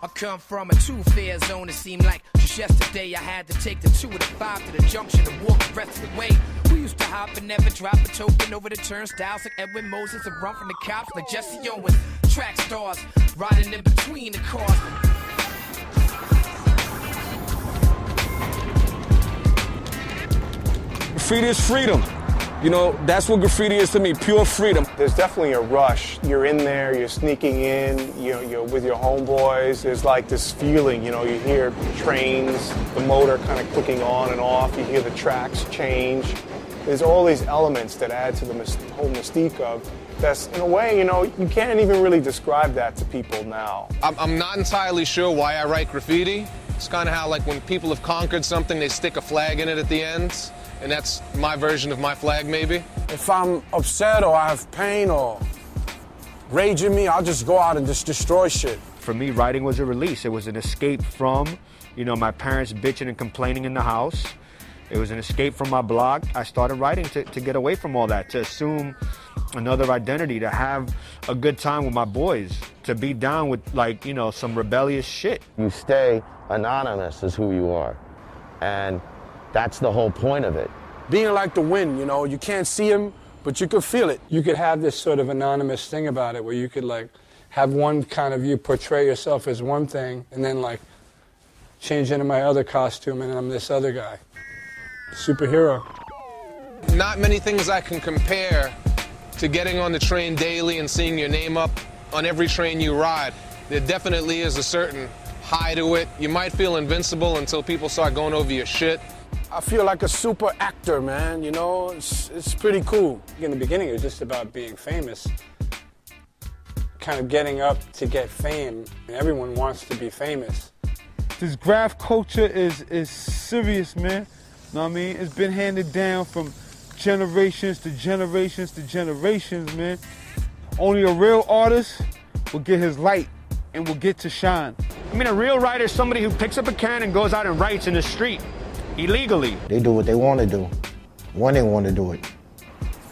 I come from a two-fare zone. It seemed like just yesterday I had to take the 2 to the 5 to the junction and walk the rest of the way. We used to hop and never drop a token over the turnstiles like Edwin Moses and run from the cops like Jesse Owens. Track stars riding in between the cars. Graffiti is freedom. You know, that's what graffiti is to me, pure freedom. There's definitely a rush. You're in there, you're sneaking in, you're with your homeboys. There's like this feeling, you hear trains, the motor kind of clicking on and off. You hear the tracks change. There's all these elements that add to the whole mystique of that's, in a way, you can't even really describe that to people now. I'm not entirely sure why I write graffiti. It's kind of how, like, when people have conquered something, they stick a flag in it at the end. And that's my version of my flag, maybe. If I'm upset or I have pain or rage in me, I'll just go out and just destroy shit. For me, writing was a release. It was an escape from, my parents bitching and complaining in the house. It was an escape from my block. I started writing to get away from all that, to assume another identity, to have a good time with my boys, to be down with, some rebellious shit. You stay anonymous as who you are. And that's the whole point of it. Being like the wind, you can't see him, but you could feel it. You could have this sort of anonymous thing about it where you could have one kind of, you portray yourself as one thing and then change into my other costume and I'm this other guy. Superhero. Not many things I can compare to getting on the train daily and seeing your name up on every train you ride. There definitely is a certain high to it. You might feel invincible until people start going over your shit. I feel like a super actor, man, it's pretty cool. In the beginning, it was just about being famous, kind of getting up to get fame, and everyone wants to be famous. This graph culture is serious, man. Know what I mean? It's been handed down from generations to generations to generations, man. Only a real artist will get his light and will get to shine. I mean, a real writer is somebody who picks up a pen and goes out and writes in the street. Illegally. They do what they want to do, when they want to do it.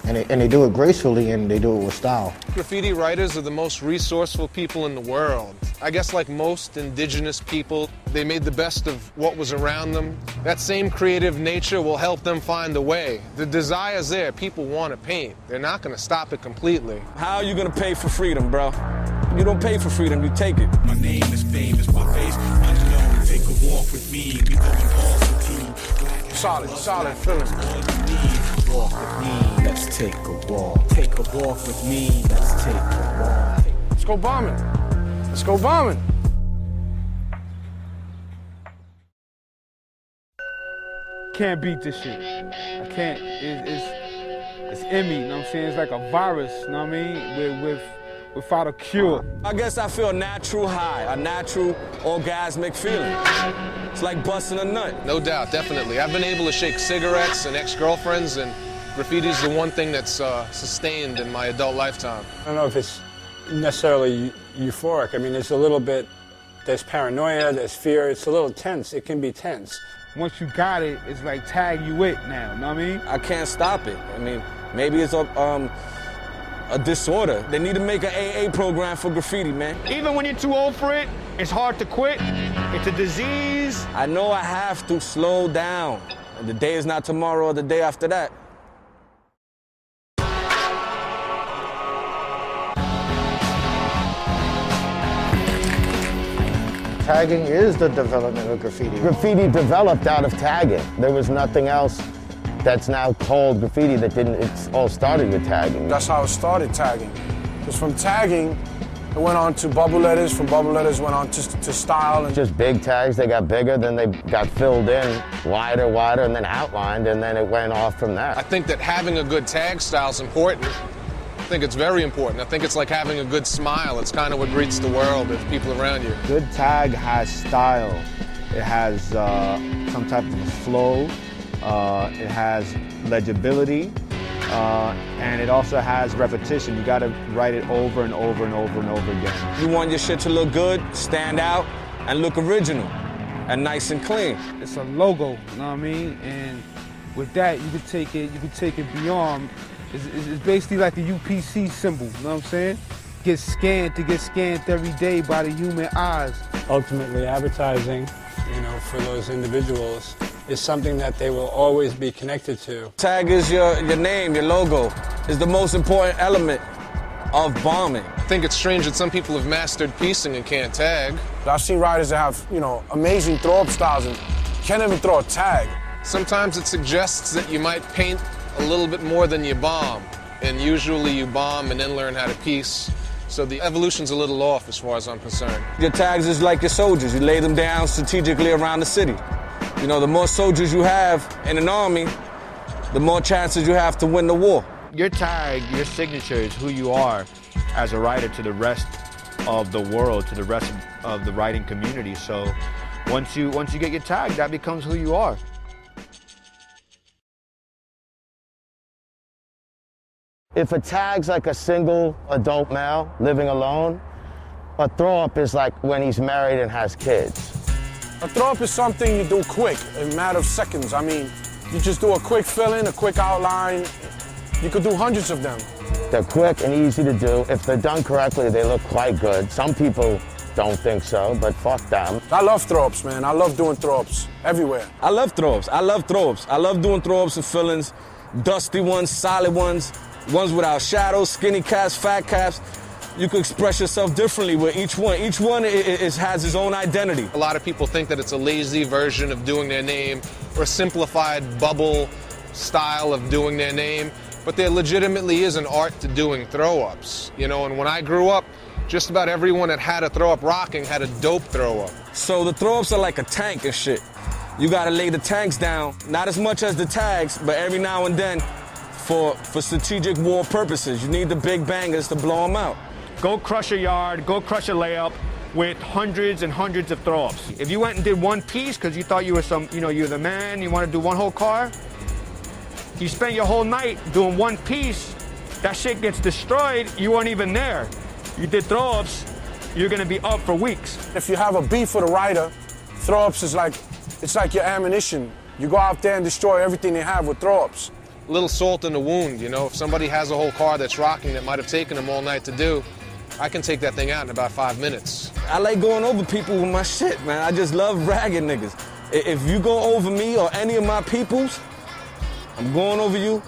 And they do it gracefully and they do it with style. Graffiti writers are the most resourceful people in the world. I guess like most indigenous people, they made the best of what was around them. That same creative nature will help them find a way. The desire's there. People want to paint. They're not going to stop it completely. How are you going to pay for freedom, bro? You don't pay for freedom, you take it. My name is famous, my face unknown. Take a walk with me, we going all the team. Solid feeling. Walk with me, let's take a walk. Take a walk with me, let's take a walk. Let's go bombing. Let's go bombing. Can't beat this shit. I can't. It's in me, you know what I'm saying? It's like a virus, you know what I mean? Without a cure. I guess I feel a natural high, a natural orgasmic feeling. It's like busting a nut. No doubt, definitely. I've been able to shake cigarettes and ex-girlfriends, and graffiti's the one thing that's sustained in my adult lifetime. I don't know if it's necessarily euphoric. I mean, there's a little bit, there's paranoia, there's fear. It's a little tense. It can be tense. Once you got it, it's like tag you it now, you know what I mean? I can't stop it. I mean, maybe it's a disorder. They need to make an AA program for graffiti, man. Even when you're too old for it, it's hard to quit. It's a disease. I know I have to slow down. And the day is not tomorrow or the day after that. Tagging is the development of graffiti. Graffiti developed out of tagging. There was nothing else that's now called graffiti that didn't, it's all started with tagging. That's how it started, tagging. Because from tagging, it went on to bubble letters, from bubble letters went on to style. And just big tags, they got bigger, then they got filled in, wider, and then outlined, and then it went off from that. I think that having a good tag style is important. I think it's very important. I think it's like having a good smile. It's kind of what greets the world with people around you. Good tag has style. It has some type of flow. It has legibility, and it also has repetition. You gotta write it over and over and over and over again. You want your shit to look good, stand out, and look original, and nice and clean. It's a logo, you know what I mean? And with that, you could take it beyond. It's basically like the UPC symbol, you know what I'm saying? get scanned every day by the human eyes. Ultimately, advertising, you know, for those individuals is something that they will always be connected to. Tag is your name, your logo. Is the most important element of bombing. I think it's strange that some people have mastered piecing and can't tag. I've seen riders that have, you know, amazing throw-up styles and can't even throw a tag. Sometimes it suggests that you might paint a little bit more than you bomb, and usually you bomb and then learn how to piece. So the evolution's a little off as far as I'm concerned. Your tags is like your soldiers. You lay them down strategically around the city. You know, the more soldiers you have in an army, the more chances you have to win the war. Your tag, your signature is who you are as a writer to the rest of the world, to the rest of the writing community. So once you get your tag, that becomes who you are. If a tag's like a single adult male living alone, a throw-up is like when he's married and has kids. A throw-up is something you do quick, in a matter of seconds. I mean, you just do a quick fill-in, a quick outline. You could do hundreds of them. They're quick and easy to do. If they're done correctly, they look quite good. Some people don't think so, but fuck them. I love throw-ups, man. I love doing throw-ups everywhere. I love throw-ups. I love throw-ups. I love doing throw-ups and fill-ins, dusty ones, solid ones, ones without shadows, skinny caps, fat caps. You can express yourself differently with each one. Each one has its own identity. A lot of people think that it's a lazy version of doing their name or a simplified bubble style of doing their name, but there legitimately is an art to doing throw-ups. You know, and when I grew up, just about everyone that had a throw-up rocking had a dope throw-up. So the throw-ups are like a tank and shit. You gotta lay the tanks down, not as much as the tags, but every now and then for strategic war purposes. You need the big bangers to blow them out. Go crush a yard, go crush a layup with hundreds and hundreds of throw-ups. If you went and did one piece because you thought you were you're the man, you want to do one whole car, you spent your whole night doing one piece, that shit gets destroyed, you weren't even there. You did throw-ups, you're gonna be up for weeks. If you have a beef with a rider, throw-ups is like, it's like your ammunition. You go out there and destroy everything they have with throw-ups. A little salt in the wound, you know, if somebody has a whole car that's rocking that might have taken them all night to do, I can take that thing out in about 5 minutes. I like going over people with my shit, man. I just love ragging niggas. If you go over me or any of my peoples, I'm going over you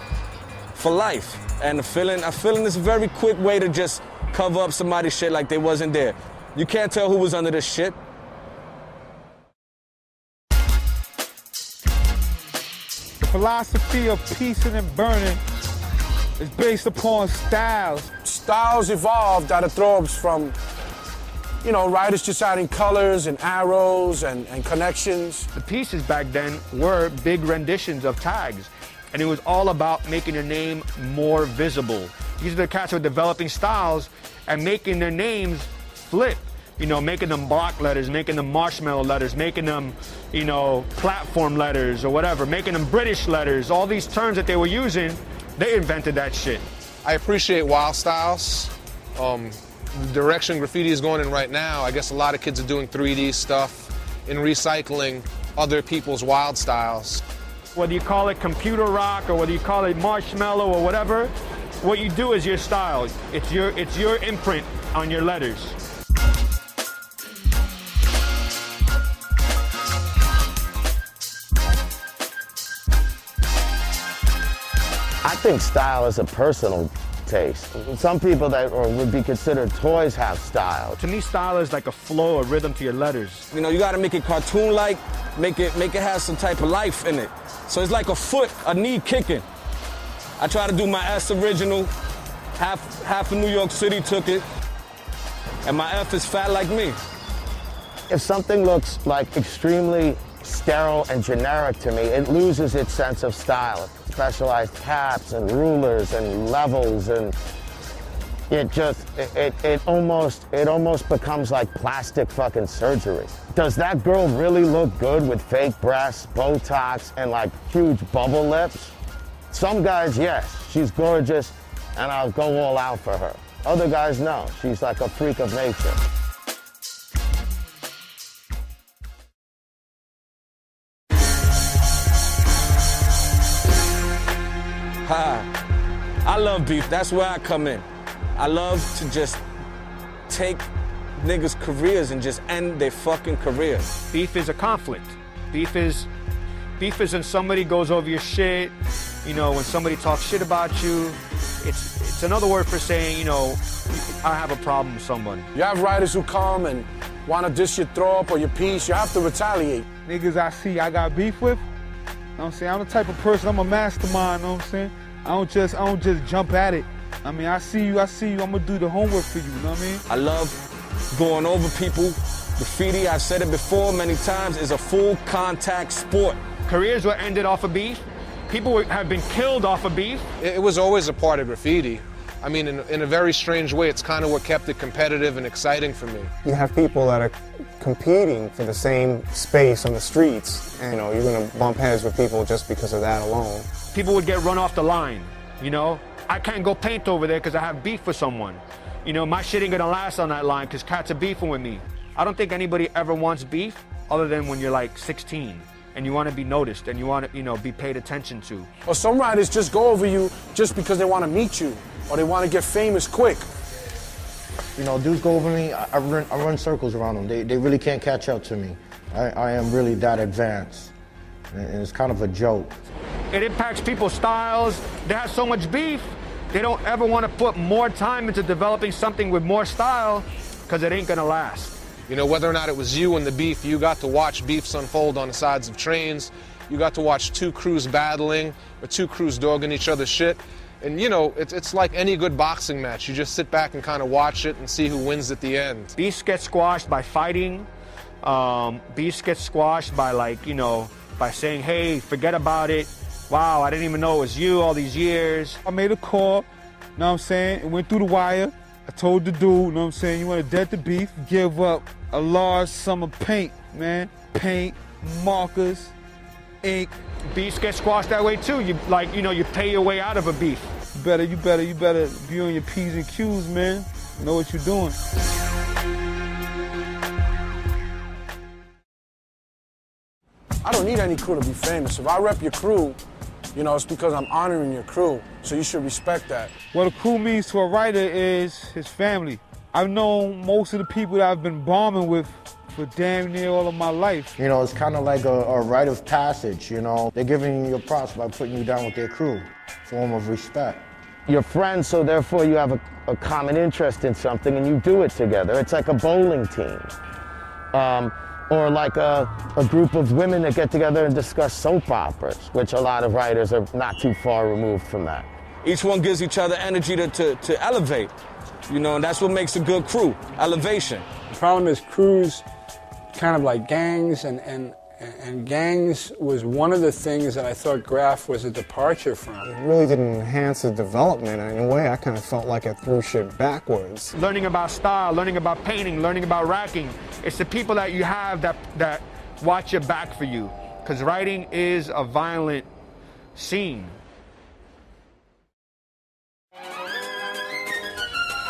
for life. And a feeling is a very quick way to just cover up somebody's shit like they wasn't there. You can't tell who was under this shit. The philosophy of piecing and burning is based upon styles. Styles evolved out of throw-ups from, you know, writers just adding colors and arrows and connections. The pieces back then were big renditions of tags, and it was all about making your name more visible. These are the cats who are developing styles and making their names flip. You know, making them block letters, making them marshmallow letters, making them, you know, platform letters or whatever, making them British letters. All these terms that they were using, they invented that shit. I appreciate wild styles. The direction graffiti is going in right now, I guess a lot of kids are doing 3D stuff and recycling other people's wild styles. Whether you call it computer rock or whether you call it marshmallow or whatever, what you do is your style. It's your imprint on your letters. I think style is a personal taste. Some people that would be considered toys have style. To me, style is like a flow, a rhythm to your letters. You know, you gotta make it cartoon-like, make it have some type of life in it. So it's like a knee kicking. I try to do my S original, half of New York City took it, and my F is fat like me. If something looks like extremely sterile and generic to me, it loses its sense of style. Specialized caps and rulers and levels, and it almost becomes like plastic fucking surgery. Does that girl really look good with fake breasts, Botox, and like huge bubble lips? Some guys, yes, she's gorgeous, and I'll go all out for her. Other guys, no, she's like a freak of nature. I love beef. That's where I come in. I love to just take niggas' careers and just end their fucking careers. Beef is a conflict. Beef is when somebody goes over your shit, you know, when somebody talks shit about you. It's another word for saying, you know, I have a problem with someone. You have writers who come and want to diss your throw up or your piece, you have to retaliate. Niggas I see I got beef with, you know what I'm saying? I'm the type of person, I'm a mastermind, you know what I'm saying? I don't just jump at it. I mean, I see you, I'm gonna do the homework for you, you know what I mean? I love going over people. Graffiti, I've said it before many times, is a full contact sport. Careers were ended off of beef. People have been killed off of beef. It was always a part of graffiti. I mean, in a very strange way, it's kind of what kept it competitive and exciting for me. You have people that are competing for the same space on the streets, and you know, you're gonna bump heads with people just because of that alone. People would get run off the line, you know? I can't go paint over there because I have beef with someone. You know, my shit ain't gonna last on that line because cats are beefing with me. I don't think anybody ever wants beef other than when you're like 16 and you want to be noticed and you want to, you know, be paid attention to. Or some writers just go over you just because they want to meet you or they want to get famous quick. You know, dudes go over me, I run circles around them. They really can't catch up to me. I am really that advanced. And it's kind of a joke. It impacts people's styles. They have so much beef, they don't ever want to put more time into developing something with more style because it ain't gonna last. You know, whether or not it was you and the beef, you got to watch beefs unfold on the sides of trains. You got to watch two crews battling or two crews dogging each other's shit. And you know, it's like any good boxing match. You just sit back and kind of watch it and see who wins at the end. Beefs get squashed by fighting. Beefs get squashed by, like, you know, by saying, hey, forget about it. Wow, I didn't even know it was you all these years. I made a call, you know what I'm saying? It went through the wire. I told the dude, you know what I'm saying, you want to dead the beef, give up a large sum of paint, man. Paint, markers, ink. Beefs get squashed that way too. You pay your way out of a beef. You better be on your P's and Q's, man. Know what you're doing. I don't need any crew to be famous. If I rep your crew, you know, it's because I'm honoring your crew, so you should respect that. What a crew means to a writer is his family. I've known most of the people that I've been bombing with for damn near all of my life. You know, it's kind of like a rite of passage, you know. They're giving you your props by putting you down with their crew. Form of respect. You're friends, so therefore you have a common interest in something and you do it together. It's like a bowling team. Or like a group of women that get together and discuss soap operas, which a lot of writers are not too far removed from that. Each one gives each other energy to elevate, you know, and that's what makes a good crew, elevation. The problem is crews kind of like gangs, and gangs was one of the things that I thought Graph was a departure from. It really didn't enhance the development. In a way, I kind of felt like it threw shit backwards. Learning about style, learning about painting, learning about racking. It's the people that you have that watch your back for you. Because writing is a violent scene.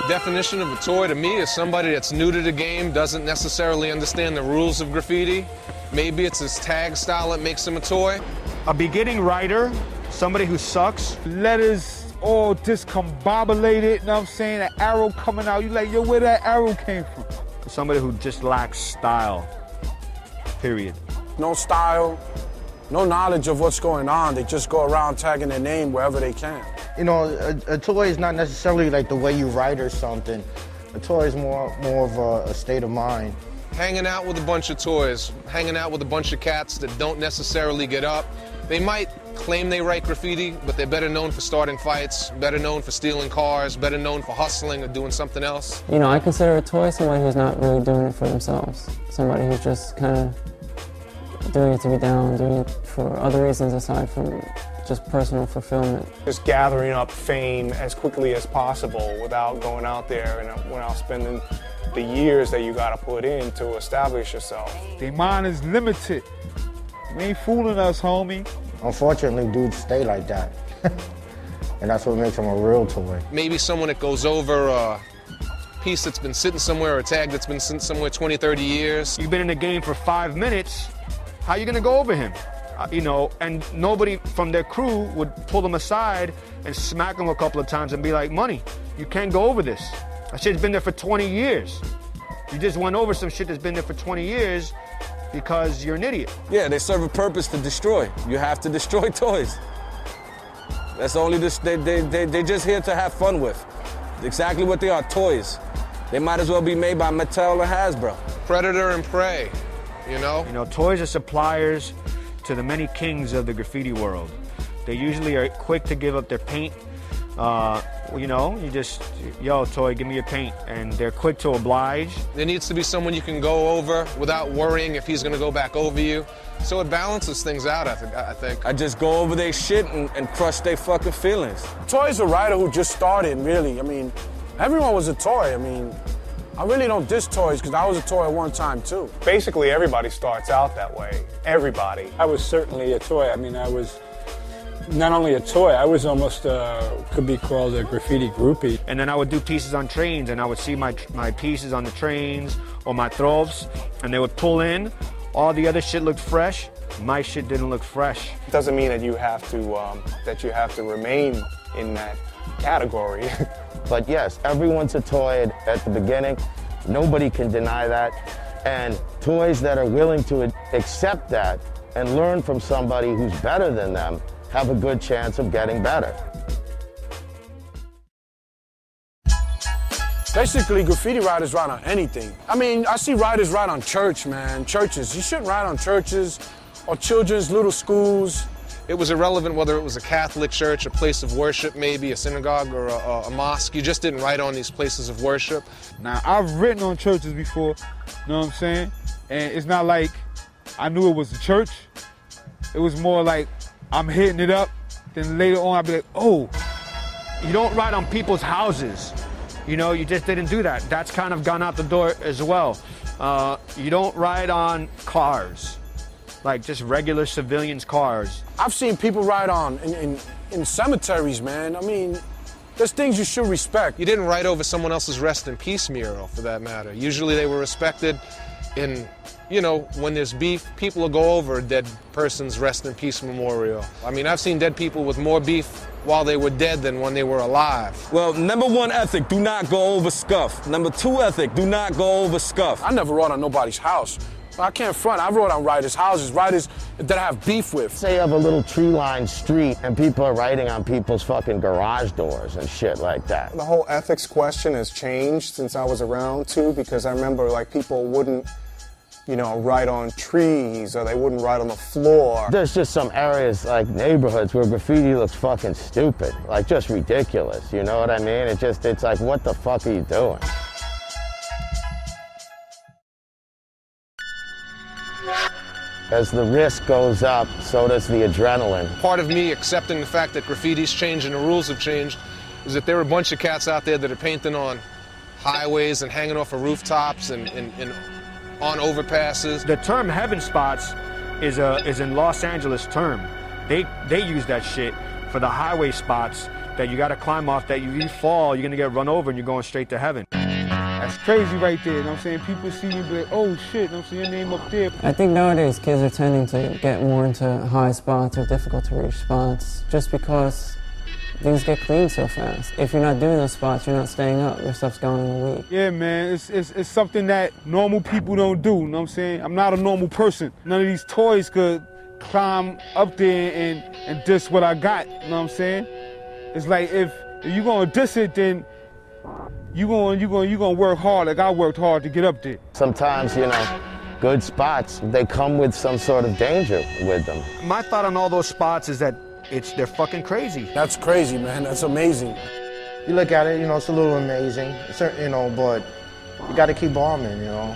The definition of a toy to me is somebody that's new to the game, doesn't necessarily understand the rules of graffiti. Maybe it's his tag style that makes him a toy. A beginning writer, somebody who sucks. Letters all discombobulated, you know what I'm saying? An arrow coming out, you like, yo, where that arrow came from? Somebody who just lacks style, period. No style, no knowledge of what's going on. They just go around tagging their name wherever they can. You know, a toy is not necessarily like the way you write or something. A toy is more of a state of mind. Hanging out with a bunch of toys, hanging out with a bunch of cats that don't necessarily get up. They might claim they write graffiti, but they're better known for starting fights, better known for stealing cars, better known for hustling or doing something else. You know, I consider a toy somebody who's not really doing it for themselves. Somebody who's just kind of doing it to be down, doing it for other reasons aside from just personal fulfillment. Just gathering up fame as quickly as possible without going out there and without spending the years that you gotta put in to establish yourself. Their mind is limited. You ain't fooling us, homie. Unfortunately, dudes stay like that. And that's what makes them a real toy. Maybe someone that goes over a piece that's been sitting somewhere or a tag that's been sitting somewhere 20, 30 years. You've been in the game for 5 minutes, how are you gonna go over him? You know, and nobody from their crew would pull them aside and smack them a couple of times and be like, money, you can't go over this. That shit's been there for 20 years. You just went over some shit that's been there for 20 years because you're an idiot. Yeah, they serve a purpose to destroy. You have to destroy toys. That's only this, they just here to have fun with. Exactly what they are, toys. They might as well be made by Mattel or Hasbro. Predator and prey, you know? You know, toys are suppliers to the many kings of the graffiti world. They usually are quick to give up their paint. You know, you just, yo, toy, give me your paint. And they're quick to oblige. There needs to be someone you can go over without worrying if he's gonna go back over you. So it balances things out, I think. I just go over their shit and crush their fucking feelings. Toy's a writer who just started, really. I mean, everyone was a toy. I mean, I really don't diss toys because I was a toy at one time too. Basically, everybody starts out that way. Everybody. I was certainly a toy. I mean, I was not only a toy, I was almost, could be called a graffiti groupie. And then I would do pieces on trains, and I would see my pieces on the trains or my trovs, and they would pull in. All the other shit looked fresh. My shit didn't look fresh. Doesn't mean that you have to remain in that category. But yes, everyone's a toy at the beginning. Nobody can deny that. And toys that are willing to accept that and learn from somebody who's better than them have a good chance of getting better. Basically, graffiti writers write on anything. I mean, I see writers write on church, man, churches. You shouldn't write on churches or children's little schools. It was irrelevant whether it was a Catholic church, a place of worship, maybe a synagogue or a mosque. You just didn't write on these places of worship. Now, I've written on churches before, you know what I'm saying? And it's not like I knew it was a church. It was more like I'm hitting it up, then later on I'll be like, oh. You don't write on people's houses. You know, you just didn't do that. That's kind of gone out the door as well. You don't ride on cars, like just regular civilians' cars. I've seen people ride on in cemeteries, man. I mean, there's things you should respect. You didn't write over someone else's rest in peace mural, for that matter. Usually they were respected in, you know, when there's beef, people will go over a dead person's rest in peace memorial. I mean, I've seen dead people with more beef while they were dead than when they were alive. Well, number one ethic, do not go over scuff. Number two ethic, do not go over scuff. I never wrote on nobody's house. I can't front. I wrote on writers' houses, writers that I have beef with. Say you have a little tree-lined street and people are writing on people's fucking garage doors and shit like that. The whole ethics question has changed since I was around too, because I remember like people wouldn't, you know, write on trees or they wouldn't write on the floor. There's just some areas like neighborhoods where graffiti looks fucking stupid, like just ridiculous, you know what I mean? It's like, what the fuck are you doing? As the risk goes up, so does the adrenaline. Part of me accepting the fact that graffiti's changed and the rules have changed is that there are a bunch of cats out there that are painting on highways and hanging off of rooftops and on overpasses. The term heaven spots is in Los Angeles term. They use that shit for the highway spots that you gotta climb off, that you fall, you're gonna get run over and you're going straight to heaven. That's crazy right there, you know what I'm saying? People see me and be like, oh shit, you know what I'm saying? Your name up there. I think nowadays kids are tending to get more into high spots or difficult to reach spots just because things get cleaned so fast. If you're not doing those spots, you're not staying up. Your stuff's gone in a week. Yeah, man, it's something that normal people don't do, you know what I'm saying? I'm not a normal person. None of these toys could climb up there and diss what I got, you know what I'm saying? It's like if you're gonna diss it, then you're gonna work hard like I worked hard to get up there. Sometimes, you know, good spots, they come with some sort of danger with them. My thought on all those spots is that they're fucking crazy. That's crazy, man. That's amazing. You look at it, you know, it's a little amazing, you know, but you got to keep bombing, you know.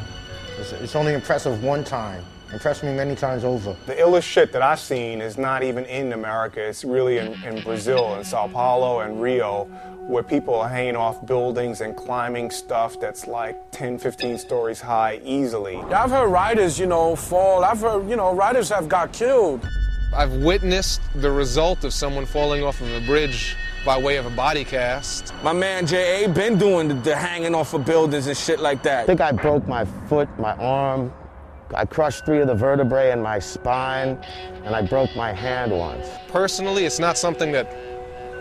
It's only impressive one time. Impressed me many times over. The illest shit that I've seen is not even in America. It's really in Brazil, in Sao Paulo and Rio, where people are hanging off buildings and climbing stuff that's like 10, 15 stories high easily. Yeah, I've heard writers, you know, fall. I've heard, you know, writers have got killed. I've witnessed the result of someone falling off of a bridge by way of a body cast. My man J.A. been doing the hanging off of buildings and shit like that. I think I broke my foot, my arm. I crushed 3 of the vertebrae in my spine, and I broke my hand once. Personally, it's not something that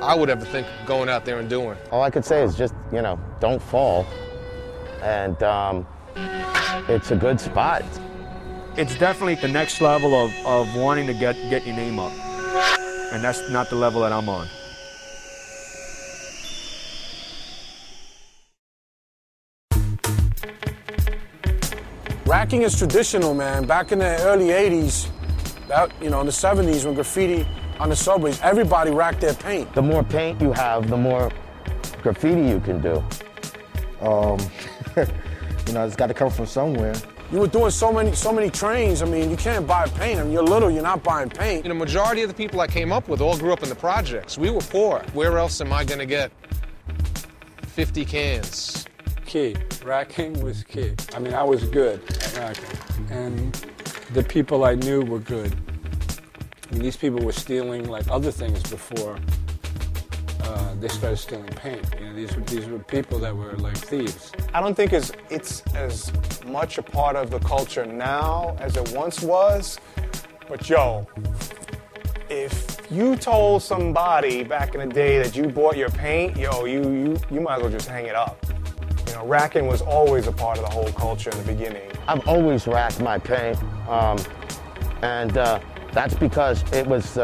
I would ever think of going out there and doing. All I could say is just, you know, don't fall. And it's a good spot. It's definitely the next level of wanting to get your name up. And that's not the level that I'm on. Racking is traditional, man. Back in the early 80s, in the 70s when graffiti on the subways, everybody racked their paint. The more paint you have, the more graffiti you can do. It's got to come from somewhere. You were doing so many trains. I mean, you can't buy paint. I mean, you're little, you're not buying paint. The majority of the people I came up with all grew up in the projects. We were poor. Where else am I gonna get 50 cans? Key. Racking was key. I mean, I was good at racking. And the people I knew were good. I mean, these people were stealing like other things before they started stealing paint. These were people that were like thieves. I don't think it's as much a part of the culture now as it once was. But yo, if you told somebody back in the day that you bought your paint, yo, you might as well just hang it up. Racking was always a part of the whole culture in the beginning. I've always racked my paint, and that's because it was,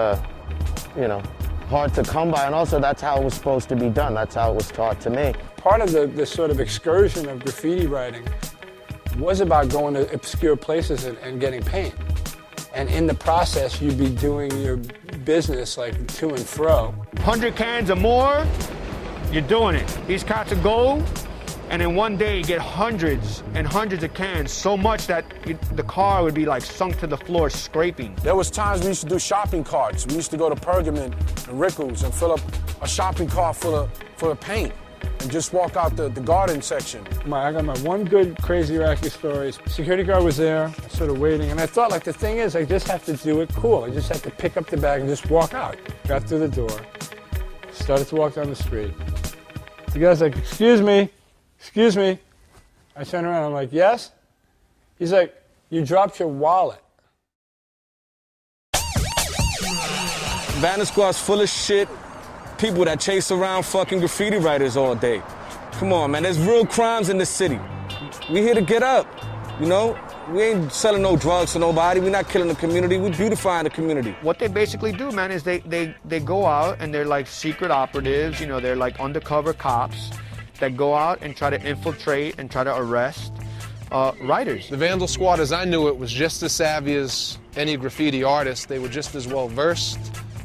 hard to come by, and also that's how it was supposed to be done. That's how it was taught to me. Part of the sort of excursion of graffiti writing was about going to obscure places and getting paint. And in the process, you'd be doing your business like to and fro. 100 cans or more, you're doing it. These cats will go, and in one day you get hundreds and hundreds of cans, so much that the car would be like sunk to the floor scraping. There was times we used to do shopping carts. We used to go to Pergamon and Rickles and fill up a shopping cart full of paint and just walk out the garden section. I got my one good crazy racking story. Security guard was there, sort of waiting, and I thought, like, the thing is, I just have to do it cool. I just have to pick up the bag and just walk out. Got through the door, started to walk down the street. The guy's like, excuse me. I turn around, I'm like, yes? He's like, you dropped your wallet. Vanna Squad's full of shit. People that chase around fucking graffiti writers all day. Come on, man, there's real crimes in this city. We here to get up, We ain't selling no drugs to nobody. We're not killing the community. We're beautifying the community. What they basically do, man, is they go out and they're like secret operatives, they're like undercover cops that go out and try to infiltrate and try to arrest writers. The Vandal Squad, as I knew it, was just as savvy as any graffiti artist. They were just as well versed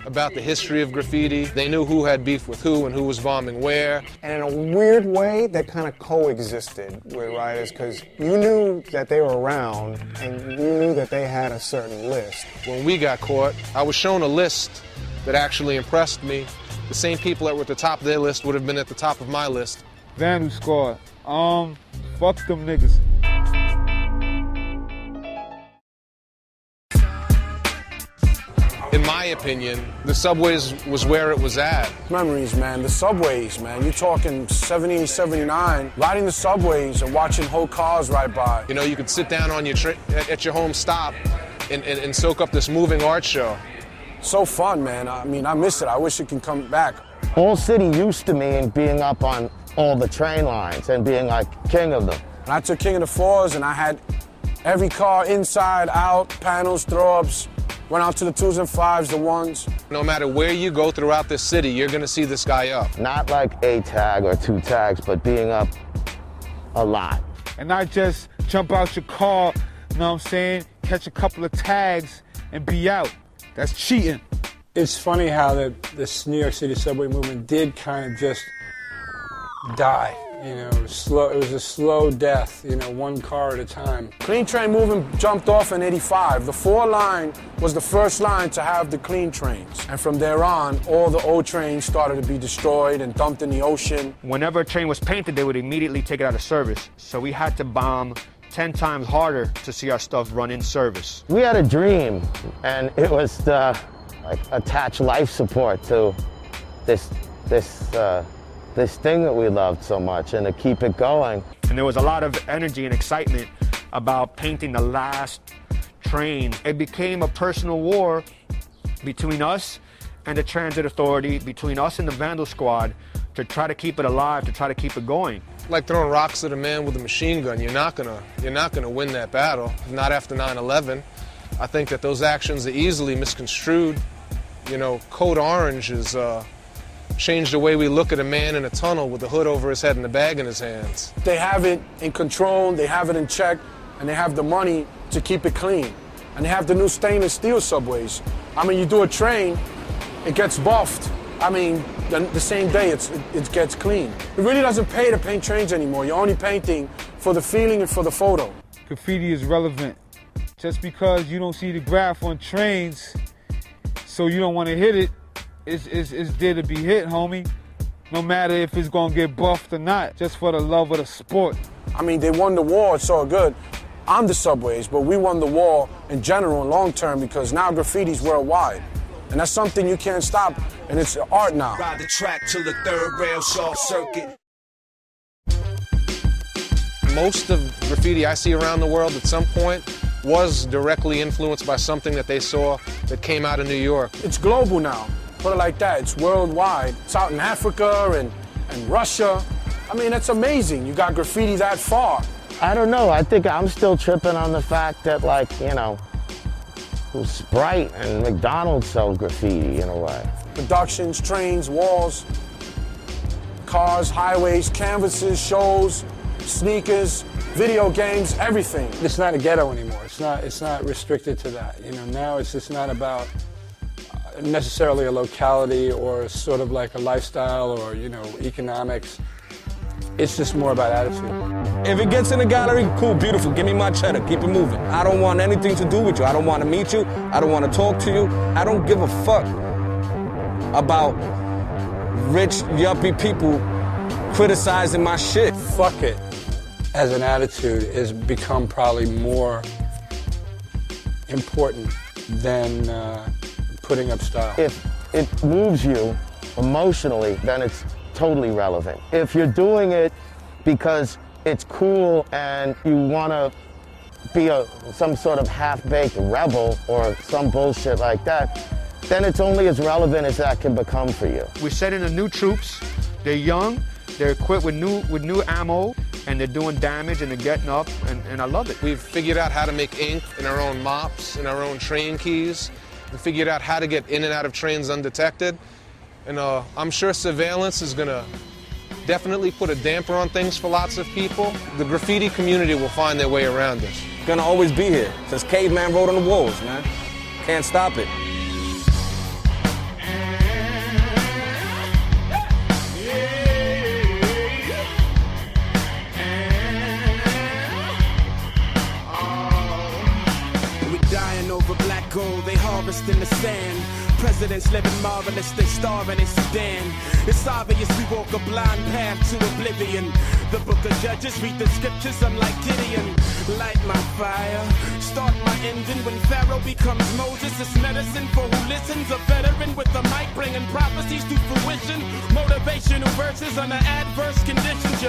about the history of graffiti. They knew who had beef with who and who was bombing where. And in a weird way, that kind of coexisted with writers because you knew that they were around and you knew that they had a certain list. When we got caught, I was shown a list that actually impressed me. The same people that were at the top of their list would have been at the top of my list. Vandal Squad, fuck them niggas. In my opinion, the subways was where it was at. Memories, man, the subways, man. You're talking 70, 79, riding the subways and watching whole cars ride by. You could sit down on at your home stop and soak up this moving art show. So fun, man. I mean, I miss it. I wish it can come back. All City used to me and being up on all the train lines and being like king of them. And I took King of the Fours and I had every car inside, out, panels, throw-ups, went out to the 2s and 5s, the 1s. No matter where you go throughout this city, you're gonna see this guy up. Not like a tag or 2 tags, but being up a lot. And not just jump out your car, catch a couple of tags and be out. That's cheating. It's funny how this New York City subway movement did kind of just die. It was a slow death, one car at a time. Clean train movement jumped off in 85. The 4 line was the first line to have the clean trains. And from there on, all the old trains started to be destroyed and dumped in the ocean. Whenever a train was painted, they would immediately take it out of service. So we had to bomb 10 times harder to see our stuff run in service. We had a dream, and it was to attach life support to this thing that we loved so much and to keep it going. And there was a lot of energy and excitement about painting the last train. It became a personal war between us and the Transit Authority, between us and the Vandal Squad, to try to keep it alive, to try to keep it going. Like throwing rocks at a man with a machine gun, you're not gonna win that battle. Not after 9/11. I think that those actions are easily misconstrued. You know, Code Orange has changed the way we look at a man in a tunnel with a hood over his head and a bag in his hands. They have it in control, they have it in check, and they have the money to keep it clean. And they have the new stainless steel subways. I mean, you do a train, it gets buffed. I mean, the same day it gets clean. It really doesn't pay to paint trains anymore. You're only painting for the feeling and for the photo. Graffiti is relevant. Just because you don't see the graph on trains, so you don't want to hit it, it's there to be hit, homie. No matter if it's gonna get buffed or not, just for the love of the sport. I mean, they won the war, it's all good on the subways, but we won the war in general and long term because now graffiti's worldwide. And that's something you can't stop, and it's art now. Ride the track till the third rail short circuit. Most of graffiti I see around the world at some point was directly influenced by something that they saw that came out of New York. It's global now, put it like that. It's worldwide. It's out in Africa and Russia. I mean, that's amazing. You got graffiti that far. I don't know. I think I'm still tripping on the fact that, like, you know, Sprite and McDonald's sell graffiti in a way. Productions, trains, walls, cars, highways, canvases, shows, sneakers, video games, everything. It's not a ghetto anymore. It's not restricted to that. You know, now it's just not about necessarily a locality or sort of like a lifestyle or, you know, economics. It's just more about attitude. If it gets in the gallery, cool, beautiful, give me my cheddar, keep it moving. I don't want anything to do with you. I don't want to meet you. I don't want to talk to you. I don't give a fuck about rich, yuppie people criticizing my shit. Fuck it as an attitude has become probably more important than putting up style. If it moves you emotionally, then it's totally relevant. If you're doing it because it's cool and you want to be some sort of half-baked rebel or some bullshit like that, then it's only as relevant as that can become for you. We're setting the new troops. They're young, they're equipped with new ammo, and they're doing damage and they're getting up, and I love it. We've figured out how to make ink in our own mops, in our own train keys. We figured out how to get in and out of trains undetected. And I'm sure surveillance is gonna definitely put a damper on things for lots of people. The graffiti community will find their way around this. Gonna always be here, since caveman wrote on the walls, man. Can't stop it. Gold, they harvest in the sand. Presidents living marvelous, they starving in Sudan. It's obvious we walk a blind path to oblivion. The book of Judges, read the scriptures, I'm like Gideon. Light my fire, start my engine. When Pharaoh becomes Moses, it's medicine for who listens. A veteran with the mic bringing prophecies to fruition. Motivational verses under adverse conditions.